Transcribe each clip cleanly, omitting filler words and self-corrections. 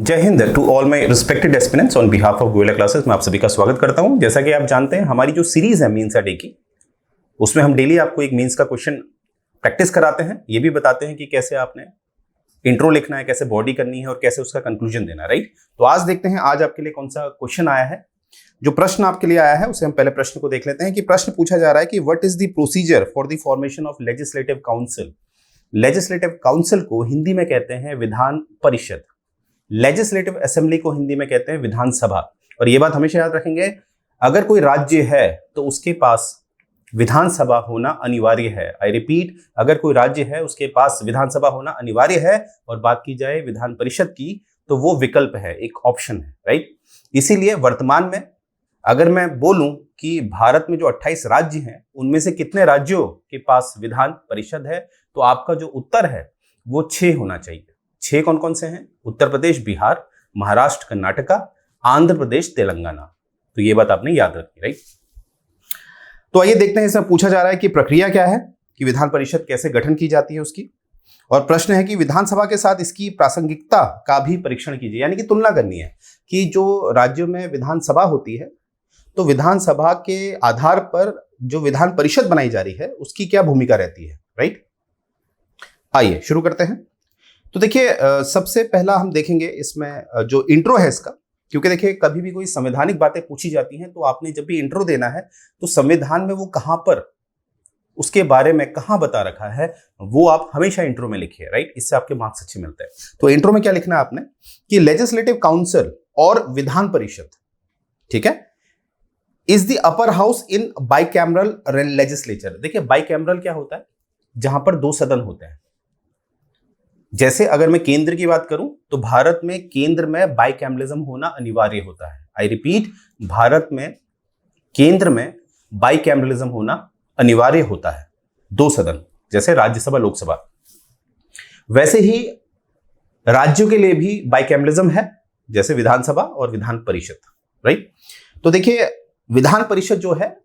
जय Hind to all my respected aspirants on behalf of Goyla classes. मैं आप सभी का स्वागत करता हूं। जैसा कि आप जानते हैं हमारी जो सीरीज है मीन्स अ डे की, उसमें हम डेली आपको एक मीन्स का क्वेश्चन प्रैक्टिस कराते हैं। ये भी बताते हैं कि कैसे आपने इंट्रो लिखना है, कैसे बॉडी करनी है और कैसे उसका कंक्लूजन देना है, राइट। तो आज देखते हैं आज आपके लिए कौन सा क्वेश्चन आया है। जो प्रश्न आपके लिए आया है उसे हम पहले प्रश्न को देख लेते हैं कि प्रश्न पूछा जा रहा है कि what is the procedure for the formation of legislative council. Legislative council को हिंदी में कहते हैं विधान परिषद। लेजिस्लेटिव असेंबली को हिंदी में कहते हैं विधानसभा। और यह बात हमेशा याद रखेंगे, अगर कोई राज्य है तो उसके पास विधानसभा होना अनिवार्य है। आई रिपीट, अगर कोई राज्य है उसके पास विधानसभा होना अनिवार्य है। और बात की जाए विधान परिषद की तो वो विकल्प है, एक ऑप्शन है, राइट। इसीलिए वर्तमान में अगर मैं बोलूं कि भारत में जो 28 राज्य हैं उनमें से कितने राज्यों के पास विधान परिषद है, तो आपका जो उत्तर है वो 6 होना चाहिए। 6 कौन कौन से हैं? उत्तर प्रदेश, बिहार, महाराष्ट्र, कर्नाटका, आंध्र प्रदेश, तेलंगाना। तो ये बात आपने याद रखी, राइट। तो आइए देखते हैं, इसमें पूछा जा रहा है कि प्रक्रिया क्या है, कि विधान परिषद कैसे गठन की जाती है उसकी। और प्रश्न है कि विधानसभा के साथ इसकी प्रासंगिकता का भी परीक्षण कीजिए, यानी कि तुलना करनी है कि जो राज्यों में विधानसभा होती है तो विधानसभा के आधार पर जो विधान परिषद बनाई जा रही है उसकी क्या भूमिका रहती है, राइट। आइए शुरू करते हैं। तो देखिए, सबसे पहला हम देखेंगे इसमें जो इंट्रो है इसका, क्योंकि देखिए कभी भी कोई संवैधानिक बातें पूछी जाती हैं तो आपने जब भी इंट्रो देना है तो संविधान में वो कहां पर, उसके बारे में कहां बता रखा है, वो आप हमेशा इंट्रो में लिखिए, राइट। इससे आपके मार्क्स अच्छे मिलते हैं। तो इंट्रो में क्या लिखना है आपने कि लेजिस्लेटिव काउंसिल और विधान परिषद, ठीक है, is the upper house in bicameral legislature. देखिए बाइकैमरल क्या होता है? जहां पर 2 सदन होते हैं। जैसे अगर मैं केंद्र की बात करूं तो भारत में केंद्र में बाइकैमरलिज्म होना अनिवार्य होता है। आई रिपीट, भारत में केंद्र में बाइकैमरलिज्म होना अनिवार्य होता है। 2 सदन, जैसे राज्यसभा, लोकसभा। वैसे ही राज्यों के लिए भी बाइकैमरलिज्म है, जैसे विधानसभा और विधान परिषद, राइट। तो देखिए विधान परिषद जो है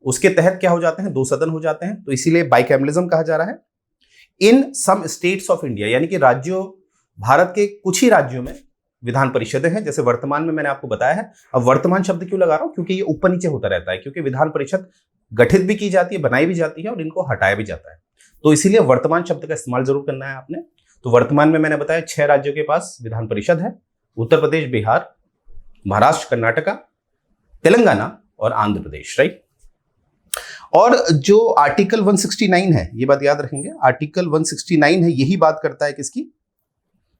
उसके तहत क्या हो जाते हैं, 2 सदन हो जाते हैं, तो इसीलिए बाइकैमरलिज्म कहा जा रहा है। इन सम स्टेट्स ऑफ इंडिया, यानी कि राज्यों, भारत के कुछ ही राज्यों में विधान परिषदें हैं, जैसे वर्तमान में मैंने आपको बताया है। अब वर्तमान शब्द क्यों लगा रहा हूं? क्योंकि ये ऊपर नीचे होता रहता है, क्योंकि विधान परिषद गठित भी की जाती है, बनाई भी जाती है और इनको हटाया भी जाता है। तो इसीलिए वर्तमान शब्द का इस्तेमाल जरूर करना है आपने। तो वर्तमान में मैंने बताया 6 राज्यों के पास विधान परिषद है, उत्तर प्रदेश, बिहार, महाराष्ट्र, कर्नाटका, तेलंगाना और आंध्र प्रदेश, राइट। और जो आर्टिकल 169 है, ये बात याद रखेंगे, आर्टिकल 169 है, यही बात करता है किसकी?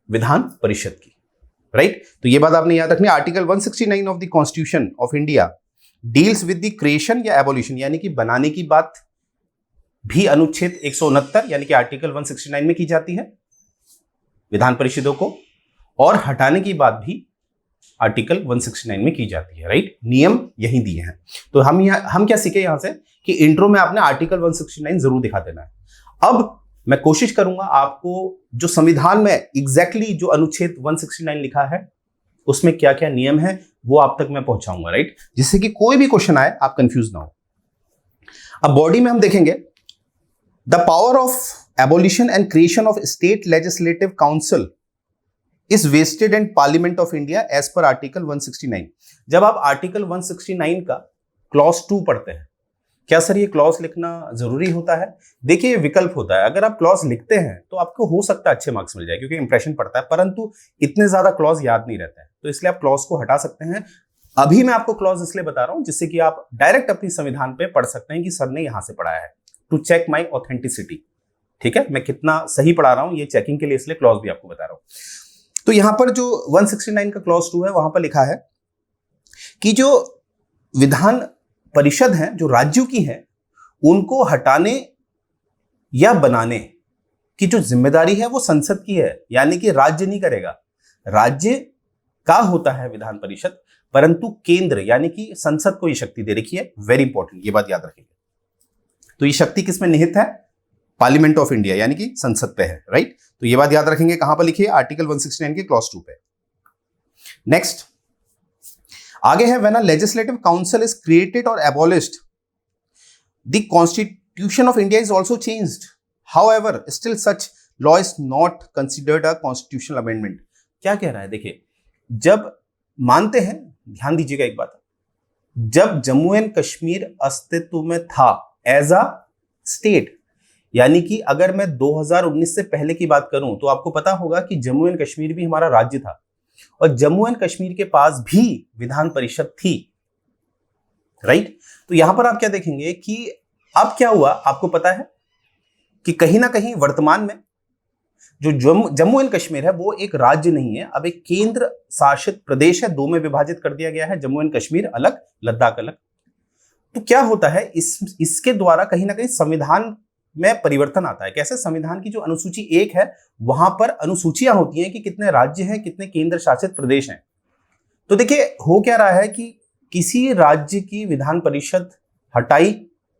विधान परिषद की, राइट। तो ये बात आपने याद रखनी है। Article 169 of the constitution of India deals with the creation या एबोलिशन, यानी कि बनाने की बात भी अनुच्छेद 169 यानी कि आर्टिकल 169 में की जाती है विधान परिषदों को, और हटाने की बात भी आर्टिकल 169 में की जाती है, राइट। नियम यही दिए हैं। तो हम क्या सीखे यहां से कि इंट्रो में आपने आर्टिकल 169 जरूर दिखा देना है। अब मैं कोशिश करूंगा आपको जो संविधान में एग्जैक्टली जो अनुच्छेद 169 लिखा है उसमें क्या क्या नियम है वो आप तक मैं पहुंचाऊंगा, राइट, जिससे कि कोई भी क्वेश्चन आए आप कंफ्यूज ना हो। अब बॉडी में हम देखेंगे, the power of abolition and creation of state legislative council is vested in parliament of India as per article 169। जब आप आर्टिकल 169 का क्लॉज 2 पढ़ते हैं, क्या सर ये क्लॉज लिखना जरूरी होता है? देखिए विकल्प होता है। अगर आप क्लॉज लिखते हैं तो आपको हो सकता है अच्छे मार्क्स मिल जाए, क्योंकि इंप्रेशन पड़ता है, परंतु इतने ज्यादा क्लॉज याद नहीं रहता है, तो इसलिए आप क्लॉज को हटा सकते हैं। अभी मैं आपको क्लॉज इसलिए बता रहा हूं जिससे कि आप डायरेक्ट अपनी संविधान पे पढ़ सकते हैं कि सर ने यहां से पढ़ाया है, टू चेक माई ऑथेंटिसिटी, ठीक है। मैं कितना सही पढ़ा रहा हूं ये चेकिंग के लिए इसलिए क्लॉज भी आपको बता रहा हूं। तो यहां पर जो 169 का क्लॉज 2 है, वहां पर लिखा है कि जो विधान परिषद है, जो राज्यों की है, उनको हटाने या बनाने की जो जिम्मेदारी है वो संसद की है, यानी कि राज्य नहीं करेगा। राज्य का होता है विधान परिषद, परंतु केंद्र यानी कि संसद को ये शक्ति दे रखी है। वेरी इंपॉर्टेंट, ये बात याद रखेंगे। तो ये शक्ति किसमें निहित है? पार्लियामेंट ऑफ इंडिया, यानी कि संसद पे है, राइट। तो ये बात याद रखेंगे, कहां पर लिखिए? आर्टिकल 169 के क्लॉज 2 पे। नेक्स्ट आगे है, when a legislative council is created और abolished, the Constitution of India is also changed. However, still such law is not considered a constitutional amendment. क्या कह रहा है? देखिए, जब मानते हैं, ध्यान दीजिएगा एक बात, जब जम्मू एंड कश्मीर अस्तित्व में था एज अ स्टेट, यानी कि अगर मैं 2019 से पहले की बात करूं तो आपको पता होगा कि जम्मू एंड कश्मीर भी हमारा राज्य था और जम्मू एंड कश्मीर के पास भी विधान परिषद थी, राइट। तो यहां पर आप क्या देखेंगे कि अब क्या हुआ, आपको पता है कि कहीं ना कहीं वर्तमान में जो जम्मू एंड कश्मीर है वो एक राज्य नहीं है, अब एक केंद्र शासित प्रदेश है, दो में विभाजित कर दिया गया है, जम्मू एंड कश्मीर अलग, लद्दाख अलग। तो क्या होता है, इसके द्वारा कहीं ना कहीं संविधान में परिवर्तन आता है। कैसे? संविधान की जो अनुसूची 1 है वहां पर अनुसूचियां होती हैं कि कितने राज्य हैं, कितने केंद्र शासित प्रदेश हैं। तो देखिए हो क्या रहा है कि किसी राज्य की विधान परिषद हटाई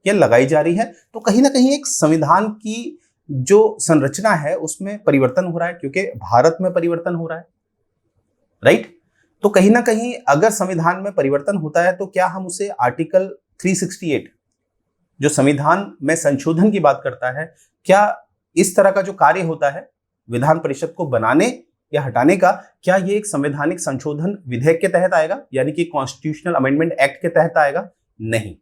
या लगाई जा रही है, तो कहीं ना कहीं एक संविधान की जो संरचना है उसमें परिवर्तन हो रहा है, क्योंकि भारत में परिवर्तन हो रहा है, राइट। तो कहीं ना कहीं अगर संविधान में परिवर्तन होता है तो क्या हम उसे आर्टिकल 368 जो संविधान में संशोधन की बात करता है, क्या इस तरह का जो कार्य होता है विधान परिषद को बनाने या हटाने का, क्या ये एक संवैधानिक संशोधन विधेयक के तहत आएगा, यानी कि कॉन्स्टिट्यूशनल अमेंडमेंट एक्ट के तहत आएगा? नहीं,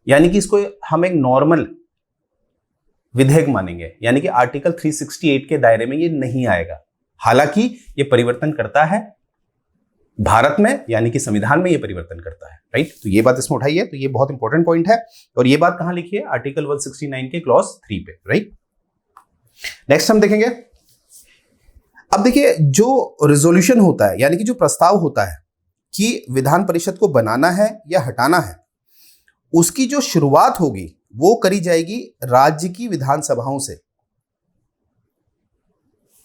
यानी कि इसको हम एक नॉर्मल विधेयक मानेंगे, यानी कि आर्टिकल 368 के दायरे में ये नहीं आएगा। हालांकि ये परिवर्तन करता है भारत में, यानी कि संविधान में ये परिवर्तन करता है, राइट। तो ये बात इसमें उठाई है, तो ये बहुत इंपॉर्टेंट पॉइंट है और ये बात कहां लिखी है? आर्टिकल 169 के क्लॉज 3 पे, राइट। नेक्स्ट हम देखेंगे, अब देखिए जो रेजोल्यूशन होता है, यानी कि जो प्रस्ताव होता है कि विधान परिषद को बनाना है या हटाना है, उसकी जो शुरुआत होगी वो करी जाएगी राज्य की विधानसभाओं से,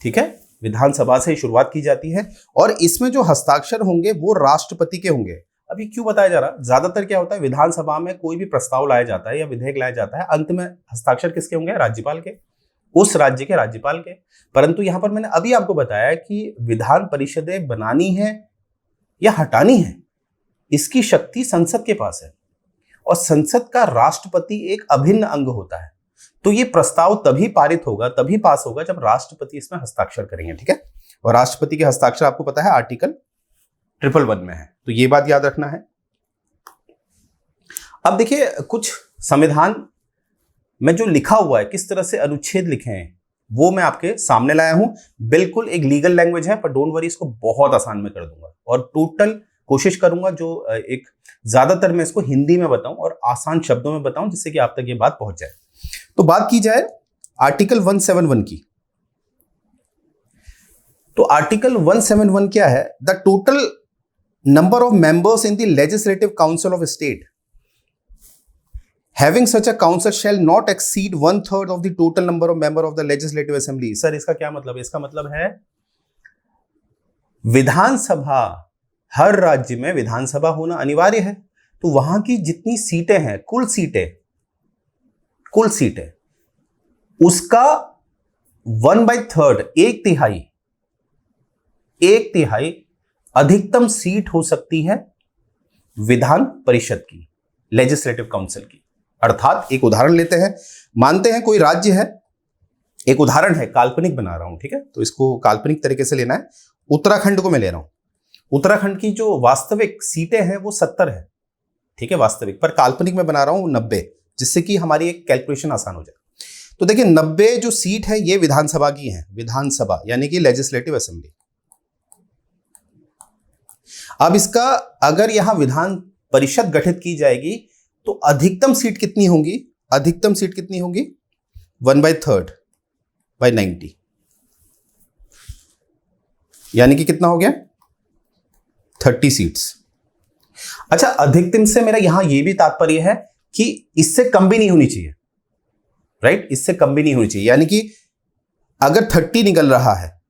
ठीक है, विधानसभा से शुरुआत की जाती है और इसमें जो हस्ताक्षर होंगे वो राष्ट्रपति के होंगे। अभी क्यों बताया जा रहा, ज्यादातर क्या होता है विधानसभा में कोई भी प्रस्ताव लाया जाता है या विधेयक लाया जाता है, अंत में हस्ताक्षर किसके होंगे? राज्यपाल के, उस राज्य के राज्यपाल के। परंतु यहां पर मैंने अभी आपको बताया कि विधान परिषदें बनानी है या हटानी है, इसकी शक्ति संसद के पास है और संसद का राष्ट्रपति एक अभिन्न अंग होता है। तो ये प्रस्ताव तभी पारित होगा, तभी पास होगा जब राष्ट्रपति इसमें हस्ताक्षर करेंगे, ठीक है। और राष्ट्रपति के हस्ताक्षर आपको पता है आर्टिकल 111 में है, तो ये बात याद रखना है। अब देखिए कुछ संविधान में जो लिखा हुआ है, किस तरह से अनुच्छेद लिखे हैं, वो मैं आपके सामने लाया हूं। बिल्कुल एक लीगल लैंग्वेज है, पर डोंट वरी, इसको बहुत आसान में कर दूंगा और टोटल कोशिश करूंगा जो एक ज्यादातर मैं इसको हिंदी में बताऊं और आसान शब्दों में बताऊं, जिससे कि आप तक ये बात पहुंच जाए। तो बात की जाए आर्टिकल 171 की, तो आर्टिकल 171 क्या है? The total number of members in the legislative council of state having such a council shall not exceed 1/3 of the total number of member of the legislative assembly. Sir इसका क्या मतलब है? इसका मतलब है विधानसभा, हर राज्य में विधानसभा होना अनिवार्य है, तो वहां की जितनी सीटें हैं, कुल सीटें उसका 1/3, एक तिहाई अधिकतम सीट हो सकती है विधान परिषद की, लेजिस्लेटिव काउंसिल की। अर्थात एक उदाहरण लेते हैं, मानते हैं कोई राज्य है, एक उदाहरण है, काल्पनिक बना रहा हूं, ठीक है, तो इसको काल्पनिक तरीके से लेना है। उत्तराखंड को मैं ले रहा हूं, उत्तराखंड की जो वास्तविक सीटें हैं वो 70 है, ठीक है, वास्तविक, पर काल्पनिक में बना रहा हूं 90, जिससे कि हमारी एक कैलकुलेशन आसान हो जाए। तो देखिए 90 जो सीट है ये विधानसभा की है, विधानसभा यानी कि लेजिस्लेटिव असेंबली। अब इसका अगर यहां विधान परिषद गठित की जाएगी तो अधिकतम सीट कितनी होंगी? अधिकतम सीट कितनी होंगी? 1/3/90, यानी कि कितना हो गया? 30 सीट्स। अच्छा, अधिकतम से मेरा यहां यह भी तात्पर्य है कि इससे कम भी नहीं होनी चाहिए, राइट, इससे कम भी नहीं होनी चाहिए, यानी कि अगर 30 निकल रहा है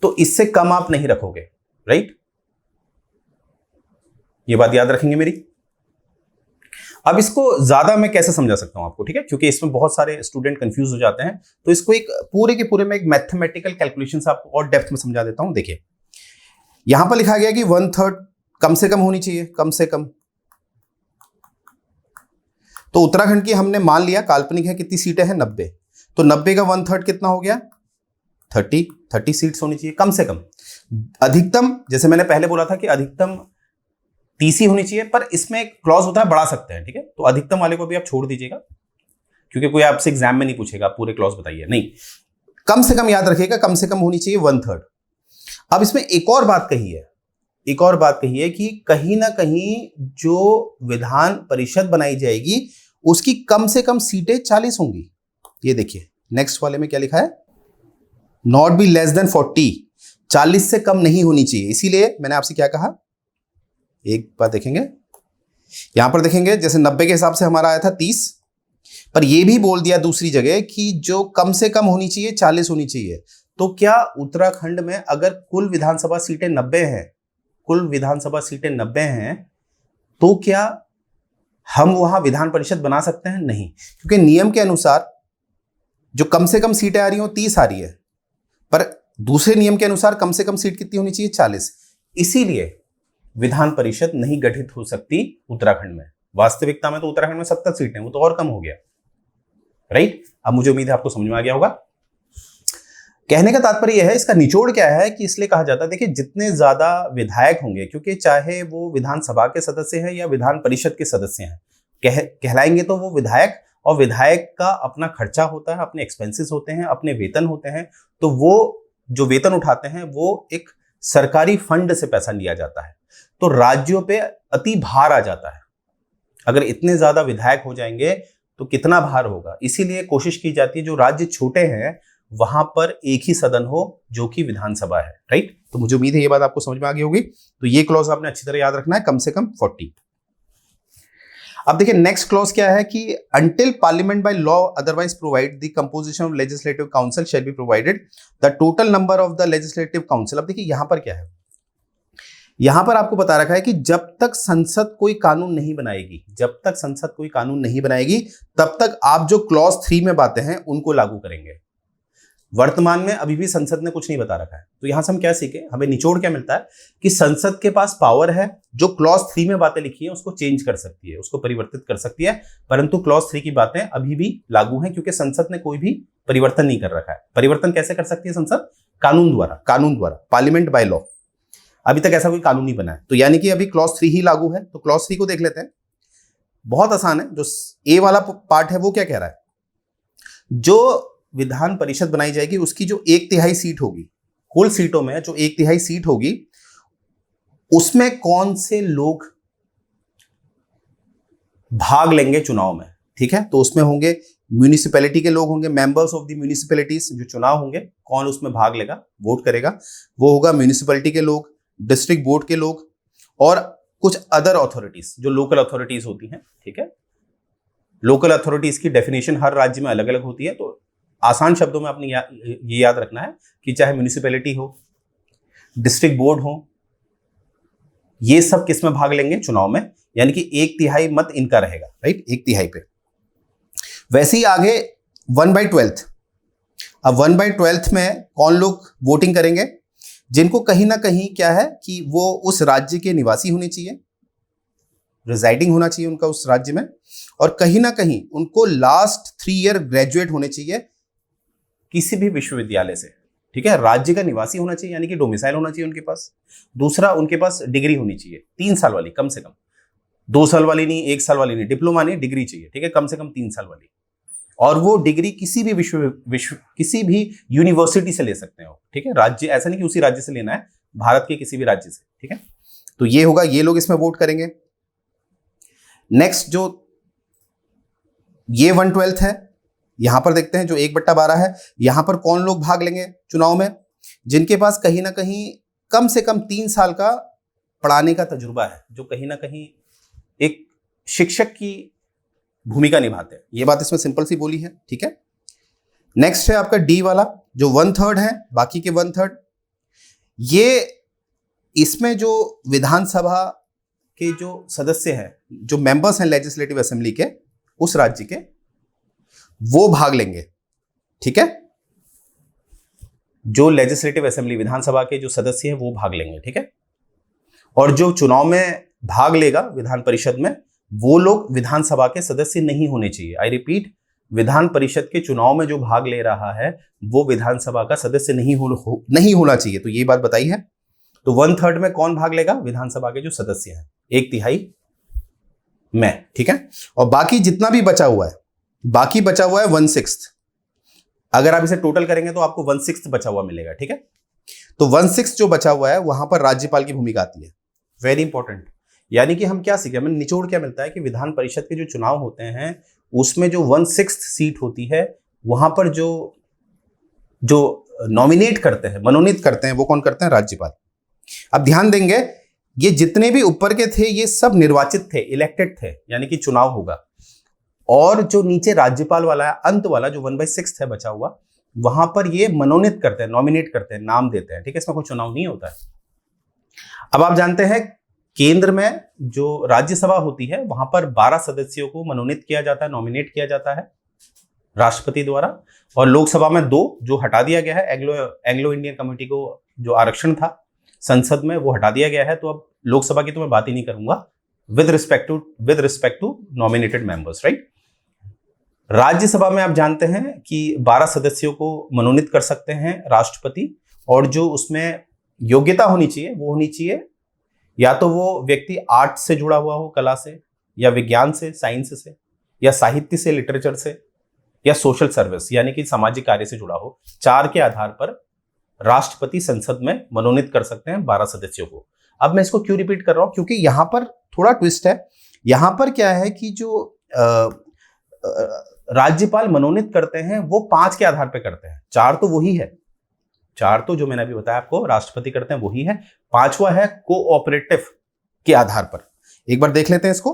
तो इससे कम आप नहीं रखोगे, राइट, ये बात याद रखेंगे मेरी। अब इसको ज्यादा मैं कैसे समझा सकता हूं आपको, ठीक है, क्योंकि इसमें बहुत सारे स्टूडेंट कंफ्यूज हो जाते हैं, तो इसको एक पूरे के पूरे में एक मैथमेटिकल कैलकुलेशन से आपको और डेप्थ में समझा देता हूं। देखिए यहां पर लिखा गया कि 1/3 कम से कम होनी चाहिए, कम से कम। तो उत्तराखंड की हमने मान लिया काल्पनिक है, कितनी सीटें हैं? 90, तो 90 का 1/3 कितना हो गया? 30 सीट्स होनी चाहिए कम से कम। अधिकतम, जैसे मैंने पहले बोला था कि अधिकतम 30 ही होनी चाहिए, पर इसमें एक क्लॉज होता है, बढ़ा सकते हैं, ठीक है। तो अधिकतम वाले को भी आप छोड़ दीजिएगा, क्योंकि कोई आपसे एग्जाम में नहीं पूछेगा पूरे क्लॉज बताइए, नहीं, कम से कम याद रखिएगा, कम से कम होनी चाहिए 1/3। अब इसमें एक और बात कही है कि कहीं ना कहीं जो विधान परिषद बनाई जाएगी उसकी कम से कम सीटें 40 होंगी। ये देखिए नेक्स्ट वाले में क्या लिखा है, नॉट बी लेस देन 40, 40 से कम नहीं होनी चाहिए। इसीलिए मैंने आपसे क्या कहा, एक बार देखेंगे, यहां पर देखेंगे जैसे 90 के हिसाब से हमारा आया था 30, पर यह भी बोल दिया दूसरी जगह कि जो कम से कम होनी चाहिए 40 होनी चाहिए। तो क्या उत्तराखंड में अगर कुल विधानसभा सीटें 90 हैं, तो क्या हम वहां विधान परिषद बना सकते हैं? नहीं, क्योंकि नियम के अनुसार जो कम से कम सीटें आ रही हो 30 आ रही है, पर दूसरे नियम के अनुसार कम से कम सीट कितनी होनी चाहिए? 40। इसीलिए विधान परिषद नहीं गठित हो सकती उत्तराखंड में। वास्तविकता में तो उत्तराखंड में 70 सीटें, वो तो और कम हो गया, राइट। अब मुझे उम्मीद है आपको समझ में आ गया होगा। कहने का तात्पर्य यह है, इसका निचोड़ क्या है कि इसलिए कहा जाता है, देखिए जितने ज्यादा विधायक होंगे, क्योंकि चाहे वो विधानसभा के सदस्य हैं या विधान परिषद के सदस्य हैं, कहलाएंगे तो वो विधायक, और विधायक का अपना खर्चा होता है, अपने एक्सपेंसेस होते हैं, अपने वेतन होते हैं। तो वो जो वेतन उठाते हैं वो एक सरकारी फंड से पैसा लिया जाता है, तो राज्यों पे अति भार आ जाता है। अगर इतने ज्यादा विधायक हो जाएंगे तो कितना भार होगा। इसीलिए कोशिश की जाती है जो राज्य छोटे हैं वहां पर एक ही सदन हो, जो कि विधानसभा है, राइट। तो मुझे उम्मीद है ये बात आपको समझ में आ गई होगी। तो ये क्लॉज आपने अच्छी तरह याद रखना है, कम से कम 40। अब देखिए नेक्स्ट क्लॉज क्या है कि until parliament by law otherwise provide the composition of legislative council shall be provided the total number of the legislative council. अब देखिए यहां पर क्या है, यहां पर आपको बता रखा है कि जब तक संसद कोई कानून नहीं बनाएगी, तब तक आप जो क्लॉज 3 में बातें हैं उनको लागू करेंगे। वर्तमान में अभी भी संसद ने कुछ नहीं बता रखा है। तो यहां से हम क्या सीखे, हमें निचोड़ क्या मिलता है कि संसद के पास पावर है, जो क्लॉज 3 में बातें लिखी है उसको चेंज कर सकती है, उसको परिवर्तित कर सकती है, परंतु क्लॉज 3 की बातें अभी भी लागू हैं, क्योंकि संसद ने कोई भी परिवर्तन नहीं कर रखा है। परिवर्तन कैसे कर सकती है संसद? कानून द्वारा, पार्लियामेंट बाय लॉ। अभी तक ऐसा कोई कानून नहीं बना है, तो यानी कि अभी क्लॉज 3 ही लागू है। तो क्लॉज 3 को देख लेते हैं, बहुत आसान है। जो ए वाला पार्ट है वो क्या कह रहा है, जो विधान परिषद बनाई जाएगी उसकी जो 1/3 सीट होगी, कुल सीटों में जो 1/3 सीट होगी, उसमें कौन से लोग भाग लेंगे चुनाव में, ठीक है। तो उसमें होंगे म्यूनिसिपैलिटी के लोग होंगे, मेंबर्स ऑफ द म्यूनिसिपैलिटीज, जो चुनाव होंगे कौन उसमें भाग लेगा, वोट करेगा, वो होगा म्यूनिसिपैलिटी के लोग, डिस्ट्रिक्ट बोर्ड के लोग, और कुछ अदर अथॉरिटीज जो लोकल अथॉरिटीज होती हैं, ठीक है। लोकल अथॉरिटीज की डेफिनेशन हर राज्य में अलग अलग होती है, तो आसान शब्दों में आपने ये याद रखना है कि चाहे म्यूनिसिपैलिटी हो, डिस्ट्रिक्ट बोर्ड हो, ये सब किस में भाग लेंगे? चुनाव में, यानी कि 1/3 मत इनका रहेगा, राइट, 1/3 पे। वैसे ही आगे 1/12। अब 1/12 में कौन लोग वोटिंग करेंगे? जिनको कहीं ना कहीं क्या है कि वो उस राज्य के निवासी होने चाहिए, रिजाइडिंग होना चाहिए उनका उस राज्य में, और कहीं ना कहीं उनको लास्ट 3 ईयर ग्रेजुएट होने चाहिए किसी भी विश्वविद्यालय से, ठीक है। राज्य का निवासी होना चाहिए, यानी कि डोमिसाइल होना चाहिए उनके पास। दूसरा, उनके पास डिग्री होनी चाहिए 3 साल वाली, कम से कम 2 साल वाली नहीं, 1 साल वाली नहीं, डिप्लोमा नहीं, डिग्री चाहिए, ठीक है, कम से कम 3 साल वाली। और वो डिग्री किसी भी किसी भी यूनिवर्सिटी से ले सकते हो, ठीक है। राज्य ऐसा नहीं कि उसी राज्य से लेना है, भारत के किसी भी राज्य से, ठीक है। तो ये होगा, ये लोग इसमें वोट करेंगे। नेक्स्ट जो ये 1/12 है, यहां पर देखते हैं जो 1/12 है, यहां पर कौन लोग भाग लेंगे चुनाव में? जिनके पास कहीं ना कहीं कम से कम 3 साल का पढ़ाने का तजुर्बा है, जो कहीं ना कहीं एक शिक्षक की भूमिका निभाते हैं। ये बात इसमें सिंपल सी बोली है, ठीक है। नेक्स्ट है आपका डी वाला, जो 1/3 है, बाकी के 1/3, ये इसमें जो विधानसभा के जो सदस्य हैं, जो मेंबर्स हैं लेजिस्लेटिव असेंबली के उस राज्य के, वो भाग लेंगे, ठीक है। जो लेजिस्लेटिव असेंबली विधानसभा के जो सदस्य हैं वो भाग लेंगे, ठीक है। और जो चुनाव में भाग लेगा विधान परिषद में, वो लोग विधानसभा के सदस्य नहीं होने चाहिए। आई रिपीट, विधान परिषद के चुनाव में जो भाग ले रहा है वो विधानसभा का सदस्य नहीं होना चाहिए। तो ये बात बताई है। तो 1/3 में कौन भाग लेगा? विधानसभा के जो सदस्य हैं, 1/3 मैं, ठीक है। और बाकी जितना भी बचा हुआ है, बाकी बचा हुआ है 1/6। अगर आप इसे टोटल करेंगे तो आपको 1/6 बचा हुआ मिलेगा, ठीक है। तो 1/6 जो बचा हुआ है वहां पर राज्यपाल की भूमिका आती है। Very important. यानी कि हम क्या सीखे, हमें निचोड़ क्या मिलता है कि विधान परिषद के जो चुनाव होते हैं उसमें जो 1/6 सीट होती है, वहां पर जो नॉमिनेट करते हैं, मनोनीत करते हैं, वो कौन करते हैं? राज्यपाल। अब ध्यान देंगे, ये जितने भी ऊपर के थे ये सब निर्वाचित थे, इलेक्टेड थे, यानी कि चुनाव होगा। और जो नीचे राज्यपाल वाला है, अंत वाला जो 1/6 है बचा हुआ, वहां पर ये मनोनीत करते हैं, नॉमिनेट करते हैं, नाम देते हैं, ठीक है। इसमें कोई चुनाव नहीं होता है। अब आप जानते हैं केंद्र में जो राज्यसभा होती है वहां पर 12 सदस्यों को मनोनीत किया जाता है, नॉमिनेट किया जाता है राष्ट्रपति द्वारा। और लोकसभा में 2 जो हटा दिया गया है, एंग्लो इंडियन कमेटी को जो आरक्षण था संसद में वो हटा दिया गया है। तो अब लोकसभा की तो मैं बात ही नहीं करूंगा, with respect to nominated members, right. Rajya Sabha में आप जानते हैं कि 12 सदस्यों को मनोनीत कर सकते हैं राष्ट्रपति, और जो उसमें योग्यता होनी चाहिए वो होनी चाहिए या तो वो व्यक्ति आर्ट से जुड़ा हुआ हो, कला से, या विज्ञान से, साइंस से, या साहित्य से, लिटरेचर से, या सोशल सर्विस यानी कि सामाजिक कार्य से जुड़ा हो। 4 के आधार पर राष्ट्रपति संसद में मनोनीत कर सकते हैं 12 सदस्यों को। अब मैं इसको क्यों रिपीट कर रहा हूं, क्योंकि यहां पर थोड़ा ट्विस्ट है। यहां पर क्या है कि जो राज्यपाल मनोनीत करते हैं वो 5 के आधार पर करते हैं। 4 तो वही है, 4 तो जो मैंने अभी बताया आपको राष्ट्रपति करते हैं वही है। 5वां है कोऑपरेटिव के आधार पर। एक बार देख लेते हैं इसको,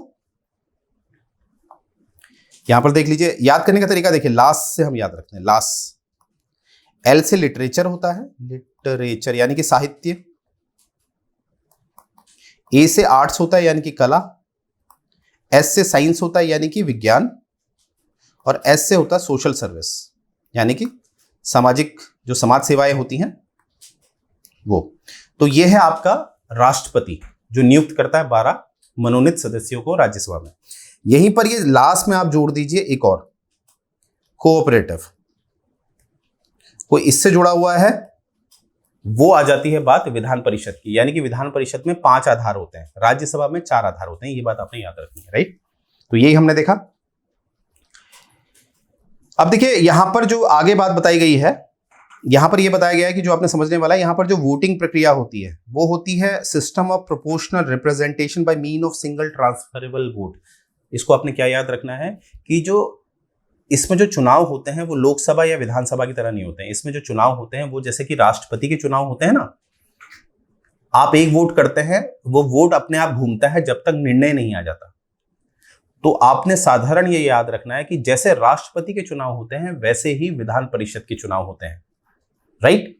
यहां पर देख लीजिए। याद करने का तरीका देखिए, लास्ट से हम याद रखते हैं। लास्ट, एल से लिटरेचर होता है, लिटरेचर यानी कि साहित्य। ए से आर्ट्स होता है यानी कि कला। एस से साइंस होता है यानी कि विज्ञान। और एस से होता है सोशल सर्विस यानी कि सामाजिक जो समाज सेवाएं होती हैं वो। तो ये है आपका राष्ट्रपति जो नियुक्त करता है 12 मनोनीत सदस्यों को राज्यसभा में। यहीं पर ये लास्ट में आप जोड़ दीजिए एक और, कोऑपरेटिव। कोई इससे जुड़ा हुआ है, वो आ जाती है बात विधान परिषद की। यानी कि विधान परिषद में 5 आधार होते हैं, राज्यसभा में 4 आधार होते हैं। ये बात आपने याद रखनी है, राइट। तो यही हमने देखा। अब देखिए यहां पर जो आगे बात बताई गई है, यहां पर यह बताया गया है कि जो आपने समझने वाला है, यहां पर जो वोटिंग प्रक्रिया होती है वो होती है system of proportional representation bye mean of single transferable vote. इसको आपने क्या याद रखना है कि जो इसमें जो चुनाव होते हैं वो लोकसभा या विधानसभा की तरह नहीं होते हैं। इसमें जो चुनाव होते हैं वो जैसे कि राष्ट्रपति के चुनाव होते हैं ना, आप एक वोट करते हैं, वो वोट अपने आप घूमता है जब तक निर्णय नहीं आ जाता। तो आपने साधारण ये याद रखना है कि जैसे राष्ट्रपति के चुनाव होते हैं वैसे ही विधान परिषद के चुनाव होते हैं, राइट।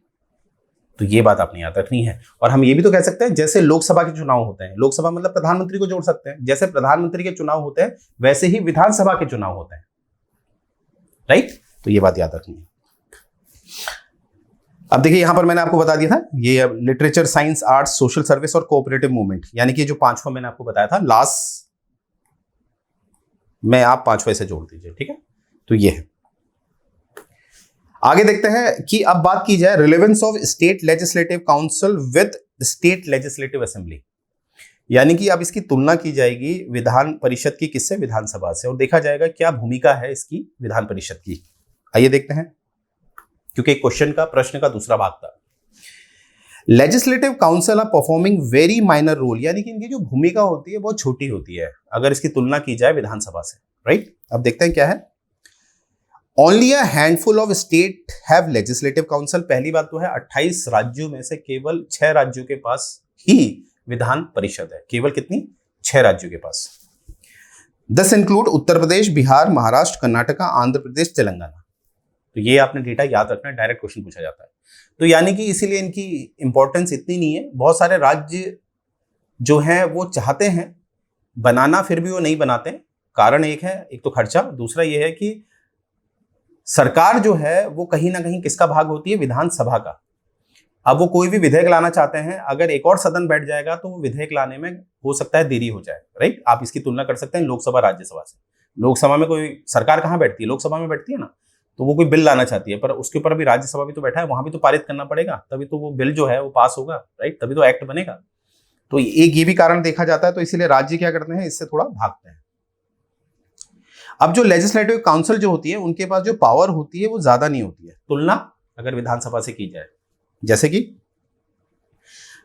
तो ये बात आपने याद रखनी है। और हम ये भी तो कह सकते हैं जैसे लोकसभा के चुनाव होते हैं, लोकसभा मतलब प्रधानमंत्री को जोड़ सकते हैं, जैसे प्रधानमंत्री के चुनाव होते हैं वैसे ही विधानसभा के चुनाव होते हैं, राइट। तो ये बात याद रखनी है। अब देखिए यहां पर मैंने आपको बता दिया था ये literature, science, arts, social service और कोऑपरेटिव मूवमेंट, यानी कि जो 5वां मैंने आपको बताया था लास्ट में, आप 5वें से जोड़ दीजिए, ठीक है। तो ये है। आगे देखते हैं कि अब बात की जाए relevance of state legislative council with state legislative assembly, यानी कि अब इसकी तुलना की जाएगी विधान परिषद की किससे? विधानसभा से, और देखा जाएगा क्या भूमिका है इसकी विधान परिषद की। आइए देखते हैं, क्योंकि क्वेश्चन का, प्रश्न का दूसरा भाग था। Legislative council are performing very minor role, यानी कि इनकी जो भूमिका होती है बहुत छोटी होती है अगर इसकी तुलना की जाए विधानसभा से, राइट। अब देखते हैं क्या है। Only a handful of state have legislative council. पहली बात तो है 28 राज्यों में से केवल 6 राज्यों के पास ही विधान परिषद है। केवल कितनी? 6 राज्यों के पास। This include Uttar Pradesh, Bihar, Maharashtra, Karnataka, Andhra Pradesh, Telangana. तो ये आपने डेटा याद रखना है, डायरेक्ट क्वेश्चन पूछा जाता है। तो यानी कि इसीलिए इनकी इंपॉर्टेंस इतनी नहीं है। बहुत सारे राज्य जो हैं वो चाहते हैं बनाना, फिर भी वो नहीं बनाते। कारण एक है, एक तो खर्चा, दूसरा ये है कि सरकार जो है वो कहीं ना कहीं किसका भाग होती है? विधानसभा का। अब वो कोई भी विधेयक लाना चाहते हैं, अगर एक और सदन बैठ जाएगा तो वो विधेयक लाने में हो सकता है देरी हो जाए, राइट। आप इसकी तुलना कर सकते हैं लोकसभा, राज्यसभा से। लोकसभा में कोई सरकार कहाँ बैठती है? लोकसभा में बैठती है ना। तो वो कोई बिल लाना चाहती है, पर उसके ऊपर अभी राज्यसभा भी तो बैठा है, वहां भी तो पारित करना पड़ेगा, तभी तो वो बिल जो है वो पास होगा, राइट, तभी तो एक्ट बनेगा। तो एक ये भी कारण देखा जाता है, तो इसीलिए राज्य क्या करते हैं, इससे थोड़ा भागते हैं। अब जो लेजिस्लेटिव काउंसिल जो होती है, उनके पास जो पावर होती है वो ज्यादा नहीं होती है, तुलना अगर विधानसभा से की जाए। जैसे कि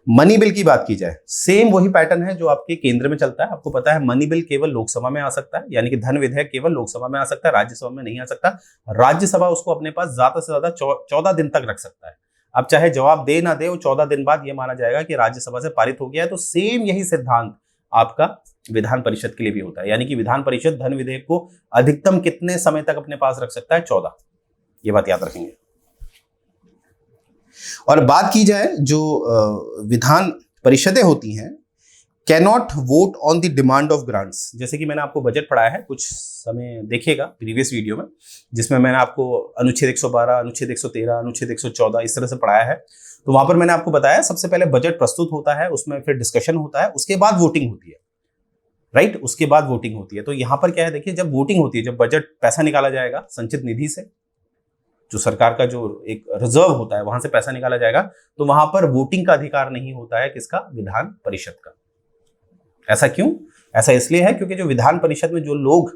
मनी बिल की बात की जाए, सेम वही पैटर्न है जो आपके केंद्र में चलता है। आपको पता है मनी बिल केवल लोकसभा में आ सकता है, यानी कि धन विधेयक केवल लोकसभा में आ सकता है, राज्यसभा में नहीं आ सकता। राज्यसभा उसको अपने पास ज्यादा से ज्यादा 14 दिन तक रख सकता है। अब चाहे जवाब दे ना दे, वो 14 दिन बाद यह माना जाएगा कि राज्यसभा से पारित हो गया है। तो सेम यही सिद्धांत आपका विधान परिषद के लिए भी होता है, यानी कि विधान परिषद धन विधेयक को अधिकतम कितने समय तक अपने पास रख सकता है, 14। ये बात याद रखेंगे। और बात की जाए जो विधान परिषदें होती हैं, cannot vote on the demand of grants. जैसे कि मैंने आपको बजट पढ़ाया है, कुछ समय देखिएगा प्रीवियस वीडियो में, जिसमें मैंने आपको अनुच्छेद 112, अनुच्छेद 113, अनुच्छेद 114 इस तरह से पढ़ाया है। तो वहां पर मैंने आपको बताया सबसे पहले बजट प्रस्तुत होता है, उसमें फिर डिस्कशन होता है, उसके बाद वोटिंग होती है, राइट, उसके बाद वोटिंग होती है। तो यहां पर क्या है, देखिए, जब वोटिंग होती है, जब बजट पैसा निकाला जाएगा संचित निधि से, जो सरकार का जो एक रिजर्व होता है वहां से पैसा निकाला जाएगा, तो वहां पर वोटिंग का अधिकार नहीं होता है किसका, विधान परिषद का। ऐसा क्यों? ऐसा इसलिए है क्योंकि जो विधान परिषद में जो लोग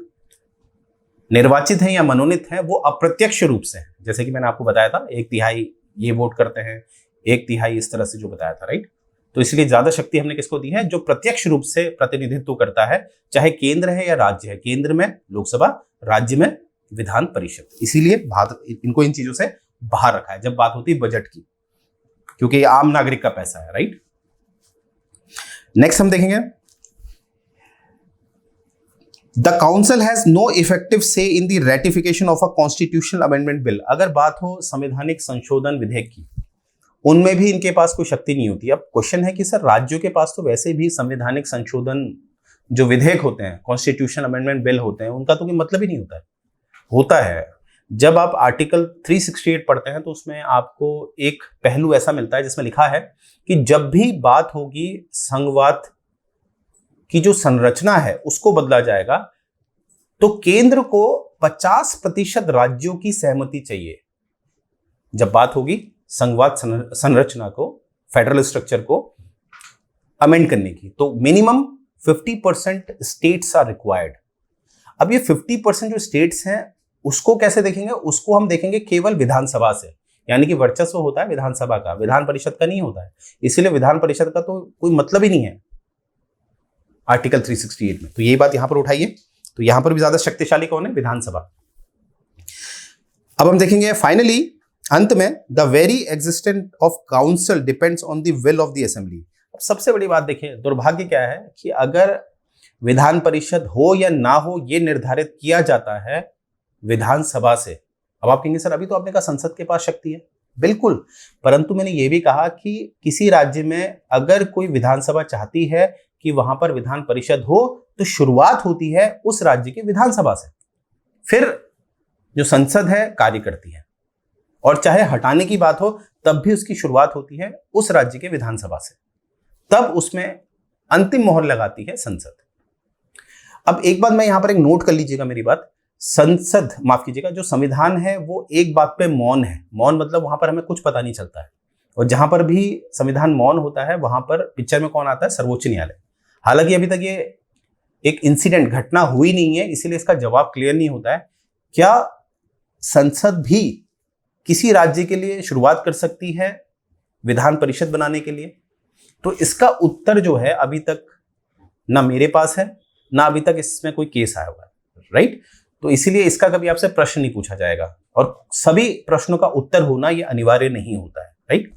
निर्वाचित हैं या मनोनीत हैं, वो अप्रत्यक्ष रूप से हैं। जैसे कि मैंने आपको बताया था, 1/3 ये वोट करते हैं, 1/3 इस तरह से जो बताया था, राइट। तो इसलिए ज्यादा शक्ति हमने किसको दी है, जो प्रत्यक्ष रूप से प्रतिनिधित्व करता है, चाहे केंद्र है या राज्य है। केंद्र में लोकसभा, राज्य में विधान परिषद। इसीलिए इनको इन चीजों से बाहर रखा है जब बात होती है बजट की, क्योंकि ये आम नागरिक का पैसा है, राइट। नेक्स्ट हम देखेंगे, the council has no effective say in the ratification of a constitutional amendment bill. अगर बात हो संवैधानिक संशोधन विधेयक की, उनमें भी इनके पास कोई शक्ति नहीं होती। अब क्वेश्चन है कि सर, राज्यों के पास तो वैसे भी संवैधानिक संशोधन जो विधेयक होते हैं, कॉन्स्टिट्यूशनल अमेंडमेंट बिल होते हैं, उनका तो कोई मतलब ही नहीं होता है। जब आप आर्टिकल 368 पढ़ते हैं तो उसमें आपको एक पहलू ऐसा मिलता है जिसमें लिखा है कि जब भी बात होगी संघवाद की जो संरचना है उसको बदला जाएगा, तो केंद्र को 50% राज्यों की सहमति चाहिए। जब बात होगी संघवाद संरचना को, फेडरल स्ट्रक्चर को अमेंड करने की, तो मिनिमम 50% स्टेट्स आर रिक्वायर्ड। अब ये 50% जो स्टेट्स हैं उसको कैसे देखेंगे, उसको हम देखेंगे केवल विधानसभा से, यानी कि वर्चस्व होता है विधानसभा का, विधान परिषद का नहीं होता है। इसलिए विधान परिषद का तो कोई मतलब ही नहीं है आर्टिकल 368 में। तो यही बात यहां पर उठाइए। तो यहां पर भी ज्यादा शक्तिशाली कौन है, विधानसभा। अब हम देखेंगे फाइनली अंत में, the very existence of council depends on the will of the assembly. अब सबसे बड़ी बात देखिए, दुर्भाग्य क्या है कि अगर विधान परिषद हो या ना हो, यह निर्धारित किया जाता है विधानसभा से। अब आप कहेंगे सर, अभी तो आपने कहा संसद के पास शक्ति है, बिल्कुल, परंतु मैंने यह भी कहा कि किसी राज्य में अगर कोई विधानसभा चाहती है कि वहां पर विधान परिषद हो, तो शुरुआत होती है उस राज्य की विधानसभा से, फिर जो संसद है कार्य करती है, और चाहे हटाने की बात हो तब भी उसकी शुरुआत होती है उस राज्य के विधानसभा से, तब उसमें अंतिम मोहर लगाती है संसद। अब एक बात मैं यहां पर एक नोट कर लीजिएगा मेरी बात, संसद, माफ कीजिएगा, जो संविधान है वो एक बात पे मौन है। मौन मतलब वहां पर हमें कुछ पता नहीं चलता है, और जहां पर भी संविधान मौन होता है वहां पर पिक्चर में कौन आता है, सर्वोच्च न्यायालय। हालांकि अभी तक ये एक इंसिडेंट, घटना हुई नहीं है, इसीलिए इसका जवाब क्लियर नहीं होता है। क्या संसद भी किसी राज्य के लिए शुरुआत कर सकती है विधान परिषद बनाने के लिए? तो इसका उत्तर जो है अभी तक ना मेरे पास है, ना अभी तक इसमें कोई केस आया हुआ है, राइट। तो इसीलिए इसका कभी आपसे प्रश्न नहीं पूछा जाएगा, और सभी प्रश्नों का उत्तर होना यह अनिवार्य नहीं होता है, राइट।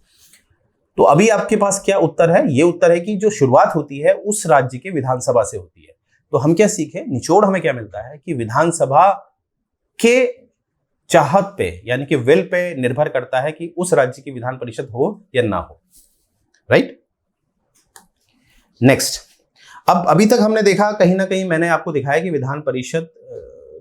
तो अभी आपके पास क्या उत्तर है? ये उत्तर है कि जो शुरुआत होती है उस राज्य के विधानसभा से होती है। तो हम क्या सीखे, निचोड़ हमें क्या मिलता है कि विधानसभा के चाहत पे, यानी कि विल पे निर्भर करता है कि उस राज्य की विधान परिषद हो या ना हो, राइट। नेक्स्ट, अब अभी तक हमने देखा, कहीं ना कहीं मैंने आपको दिखाया कि विधान परिषद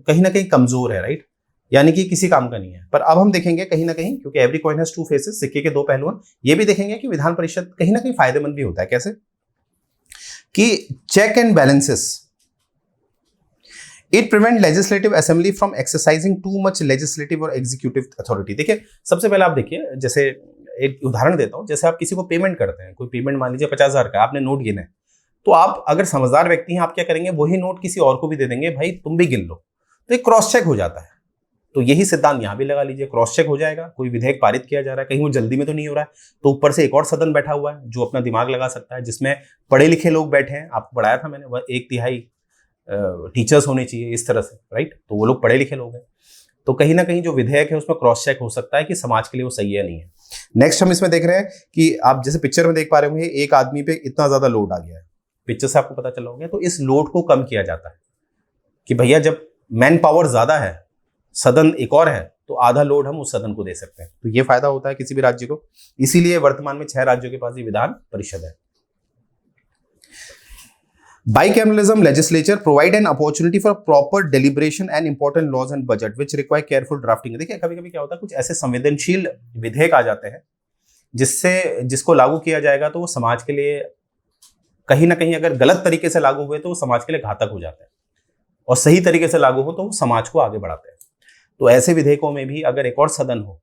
कहीं ना कहीं कमजोर है, राइट, यानी कि किसी काम का नहीं है। पर अब हम देखेंगे कहीं ना कहीं, क्योंकि every coin has two faces, सिक्के के दो पहलू हैं, ये भी देखेंगे कि विधान परिषद कहीं ना कहीं फायदेमंद भी होता है। कैसे कि check and balances, it prevent legislative assembly from exercising too much legislative और एग्जीक्यूटिव अथॉरिटी। देखिए सबसे पहले आप देखिए, जैसे एक उदाहरण देता हूं, जैसे आप किसी को पेमेंट करते हैं, कोई पेमेंट मान लीजिए 50,000 का, आपने नोट गिने, तो आप अगर समझदार व्यक्ति हैं, आप क्या करेंगे, वही नोट किसी और को भी दे देंगे, भाई तुम भी गिन लो, तो एक क्रॉस चेक हो जाता है। तो यही सिद्धांत यहां भी लगा लीजिए, क्रॉस चेक हो जाएगा। कोई विधेयक पारित किया जा रहा है, कहीं वो जल्दी में तो नहीं हो रहा है, तो ऊपर से एक और सदन बैठा हुआ है जो अपना दिमाग लगा सकता है, जिसमें पढ़े लिखे लोग बैठे हैं। आपको पढ़ाया था मैंने, वह 1/3 टीचर्स होने चाहिए इस तरह से, राइट। तो वो लोग पढ़े लिखे लोग हैं, तो कहीं ना कहीं जो विधेयक है उसमें क्रॉस चेक हो सकता है कि समाज के लिए वो सही है नहीं है। नेक्स्ट हम इसमें देख रहे हैं कि आप जैसे पिक्चर में देख पा रहे होंगे, एक आदमी पे इतना ज्यादा लोड आ गया है, पिक्चर से आपको पता चला होगा। तो इस लोड को कम किया जाता है कि भैया जब मैन पावर ज्यादा है, सदन एक और है, तो आधा लोड हम उस सदन को दे सकते हैं। तो ये फायदा होता है किसी भी राज्य को, इसीलिए वर्तमान में 6 राज्यों के पास ये विधान परिषद है। Bicameralism legislature provide an opportunity for proper deliberation and important laws and budget which require careful drafting। देखिए कभी कभी क्या होता है, कुछ ऐसे संवेदनशील विधेयक आ जाते हैं जिसको लागू किया जाएगा तो वो समाज के लिए कहीं ना कहीं, अगर गलत तरीके से लागू हुए तो वो समाज के लिए घातक हो जाते हैं, और सही तरीके से लागू हो तो वो समाज को आगे बढ़ाते हैं। तो ऐसे विधेयकों में भी अगर एक और सदन हो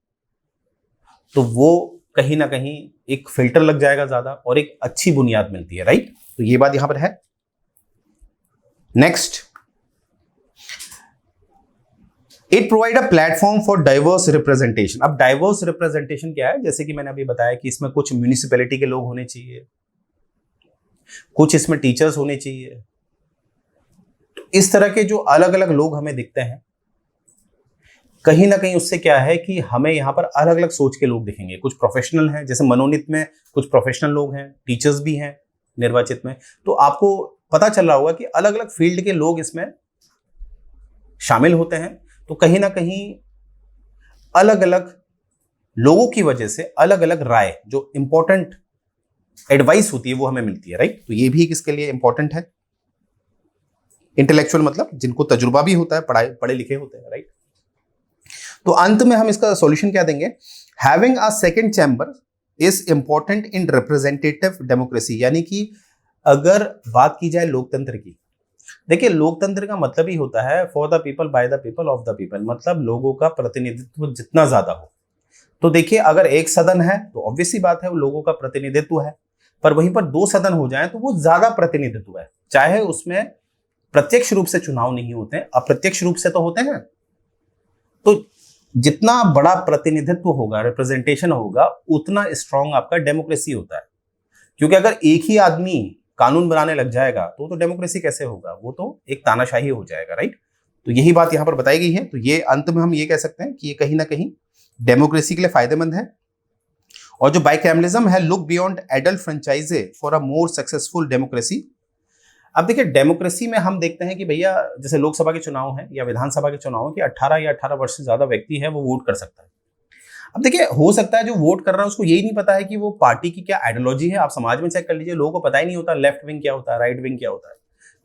तो वो कहीं ना कहीं एक फिल्टर लग जाएगा ज्यादा, और एक अच्छी बुनियाद मिलती है, राइट। तो ये बात यहां पर है। Next, it provide a platform for diverse representation. अब डाइवर्स रिप्रेजेंटेशन क्या है, जैसे कि मैंने अभी बताया कि इसमें कुछ म्यूनिसिपैलिटी के लोग होने चाहिए, कुछ इसमें टीचर्स होने चाहिए। तो इस तरह के जो अलग अलग लोग हमें दिखते हैं, कहीं ना कहीं उससे क्या है कि हमें यहां पर अलग अलग सोच के लोग दिखेंगे। कुछ प्रोफेशनल हैं, जैसे मनोनीत में कुछ प्रोफेशनल लोग हैं, टीचर्स भी हैं निर्वाचित में। तो आपको पता चल रहा होगा कि अलग अलग फील्ड के लोग इसमें शामिल होते हैं। तो कहीं ना कहीं अलग अलग लोगों की वजह से अलग अलग राय, जो इंपॉर्टेंट एडवाइस होती है, वो हमें मिलती है, राइट। तो ये भी किसके लिए इंपॉर्टेंट है, इंटेलेक्चुअल मतलब जिनको तजुर्बा भी होता है, पढ़े लिखे होते हैं, राइट। तो अंत में हम इसका सॉल्यूशन क्या देंगे, having a second chamber is important in representative democracy. यानी कि अगर बात की जाए लोकतंत्र की, देखिए लोकतंत्र का मतलब ही होता है for the people by the people of the people, मतलब लोगों का प्रतिनिधित्व जितना ज्यादा हो। तो देखिए अगर एक सदन है तो ऑब्वियस सी बात है वो लोगों का प्रतिनिधित्व है, पर वहीं पर 2 सदन हो जाए तो वो ज्यादा प्रतिनिधित्व है, चाहे उसमें प्रत्यक्ष रूप से चुनाव नहीं होते हैं, अप्रत्यक्ष रूप से तो होते हैं। तो जितना बड़ा प्रतिनिधित्व होगा, रिप्रेजेंटेशन होगा, उतना स्ट्रांग आपका डेमोक्रेसी होता है। क्योंकि अगर एक ही आदमी कानून बनाने लग जाएगा तो डेमोक्रेसी कैसे होगा, वो तो एक तानाशाही हो जाएगा, राइट। तो यही बात यहां पर बताई गई है। तो ये अंत में हम ये कह सकते हैं कि ये कहीं ना कहीं डेमोक्रेसी के लिए फायदेमंद है। और जो बाइकैमरलिज्म है, look beyond adult franchise for a more successful democracy. अब देखिए डेमोक्रेसी में हम देखते हैं कि भैया जैसे लोकसभा के चुनाव हैं या विधानसभा के चुनाव हैं कि 18 या 18 वर्ष से ज्यादा व्यक्ति है वो वोट कर सकता है। अब देखिए हो सकता है जो वोट कर रहा है उसको यही नहीं पता है कि वो पार्टी की क्या आइडियोलॉजी है। आप समाज में चेक कर लीजिए, लोगों को पता ही नहीं होता लेफ्ट विंग क्या होता है, राइट विंग क्या होता है,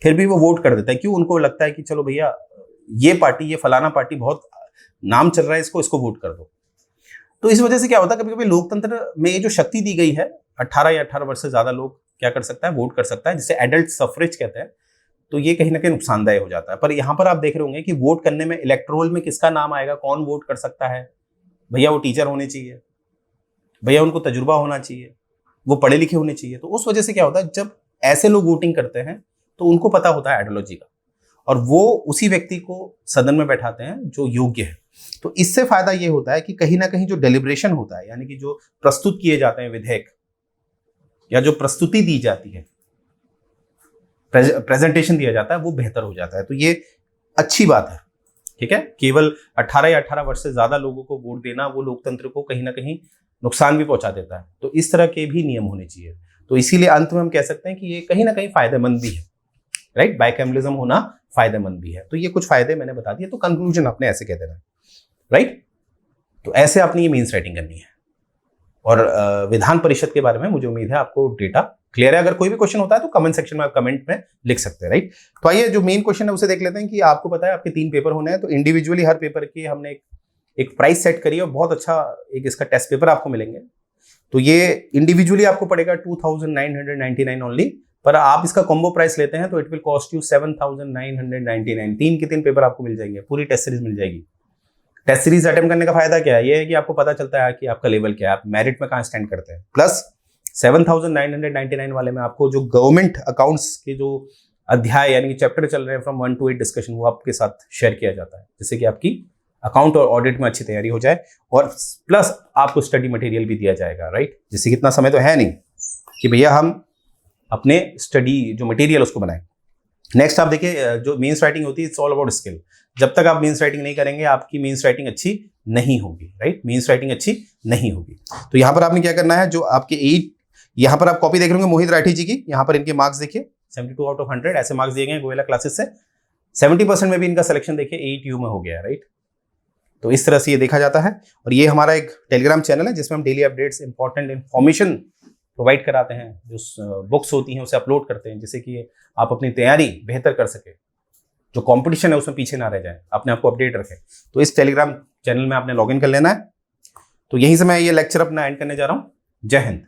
फिर भी वो वोट कर देता है। क्यों? उनको लगता है कि चलो भैया ये पार्टी, ये फलाना पार्टी बहुत नाम चल रहा है, इसको वोट कर दो। तो इस वजह से क्या होता है, कभी कभी लोकतंत्र में ये जो शक्ति दी गई है, 18 या 18 वर्ष से ज्यादा लोग क्या कर सकता है, वोट कर सकता है, जिसे एडल्ट सफरेज कहते हैं। तो ये कहीं ना कहीं नुकसानदायक हो जाता है। पर यहाँ पर आप देख रहे होंगे कि वोट करने में इलेक्टोरल में किसका नाम आएगा, कौन वोट कर सकता है, भैया वो टीचर होने चाहिए, भैया उनको तजुर्बा होना चाहिए, वो पढ़े लिखे होने चाहिए। तो उस वजह से क्या होता है, जब ऐसे लोग वोटिंग करते हैं तो उनको पता होता है आइडियोलॉजी का, और वो उसी व्यक्ति को सदन में बैठाते हैं जो योग्य है। तो इससे फायदा ये होता है कि कहीं ना कहीं जो डेलिब्रेशन होता है, यानी कि जो प्रस्तुत किए जाते हैं विधेयक या जो प्रस्तुति दी जाती है, प्रेजेंटेशन दिया जाता है, वो बेहतर हो जाता है। तो ये अच्छी बात है, ठीक है। केवल 18 या 18 वर्ष से ज्यादा लोगों को वोट देना वो लोकतंत्र को कहीं ना कहीं नुकसान भी पहुंचा देता है। तो इस तरह के भी नियम होने चाहिए। तो इसीलिए अंत में हम कह सकते हैं कि ये कहीं ना कहीं फायदेमंद भी है, राइट। बाइकैमरलिज्म होना फायदेमंद भी है। तो ये कुछ फायदे मैंने बता दिए। तो कंक्लूजन आपने ऐसे कह देना, राइट। तो ऐसे आपने ये मेंस राइटिंग करनी है। और विधान परिषद के बारे में मुझे उम्मीद है आपको डेटा क्लियर है। अगर कोई भी क्वेश्चन होता है तो कमेंट सेक्शन में आप कमेंट में लिख सकते हैं, राइट। तो आइए जो मेन क्वेश्चन है उसे देख लेते हैं कि आपको पता है आपके 3 पेपर होने हैं, तो इंडिविजुअली हर पेपर की हमने एक प्राइस सेट करी है और बहुत अच्छा एक इसका टेस्ट पेपर आपको मिलेंगे। तो ये इंडिविजुअली आपको पड़ेगा 2999 ओनली, पर आप इसका कॉम्बो प्राइस लेते हैं तो it will cost you 7,999। 3 paper आपको मिल जाएंगे, पूरी टेस्ट सीरीज मिल जाएगी। टेस्ट सीरीज अटेम्प्ट करने का फायदा क्या है? ये है कि आपको पता चलता है कि आपका लेवल क्या है, आप मेरिट में कहाँ स्टैंड करते हैं। प्लस 7,999 वाले में आपको जो गवर्नमेंट अकाउंट्स के जो अध्याय यानी कि चैप्टर चल रहे हैं फ्रॉम 1 to 8 डिस्कशन, वो आपके साथ शेयर किया जाता है, जिससे कि आपकी अकाउंट और ऑडिट में अच्छी तैयारी हो जाए। और प्लस आपको स्टडी मटेरियल भी दिया जाएगा, राइट। जिससे कितना समय तो है नहीं कि भैया हम अपने स्टडी जो मटेरियल उसको बनाएं। नेक्स्ट आप देखिए, जो मेंस राइटिंग होती है इट्स ऑल अबाउट स्किल। जब तक आप मेंस राइटिंग नहीं करेंगे आपकी मेंस राइटिंग अच्छी नहीं होगी, राइट। मेंस राइटिंग अच्छी नहीं होगी। तो यहाँ पर आपने क्या करना है, जो आपके 8, यहाँ पर आप कॉपी देख रहे होंगे मोहित राठी जी की, यहाँ पर इनके मार्क्स देखिए 72 out of 100 ऐसे मार्क्स दिए गए गोयला क्लासेस से। 70% में भी इनका सिलेक्शन देखिए 8U में हो गया है, राइट। तो इस तरह से ये देखा जाता है। और ये हमारा एक टेलीग्राम चैनल है जिसमें हम daily updates, important information provide कराते हैं, जो बुक्स होती हैं उसे अपलोड करते हैं, जिससे कि आप अपनी तैयारी बेहतर कर सके, जो कंपटीशन है उसमें पीछे ना रह जाए, अपने आप को अपडेट रखें। तो इस टेलीग्राम चैनल में आपने लॉगिन कर लेना है। तो यहीं से मैं ये लेक्चर अपना एंड करने जा रहा हूँ। जय हिंद।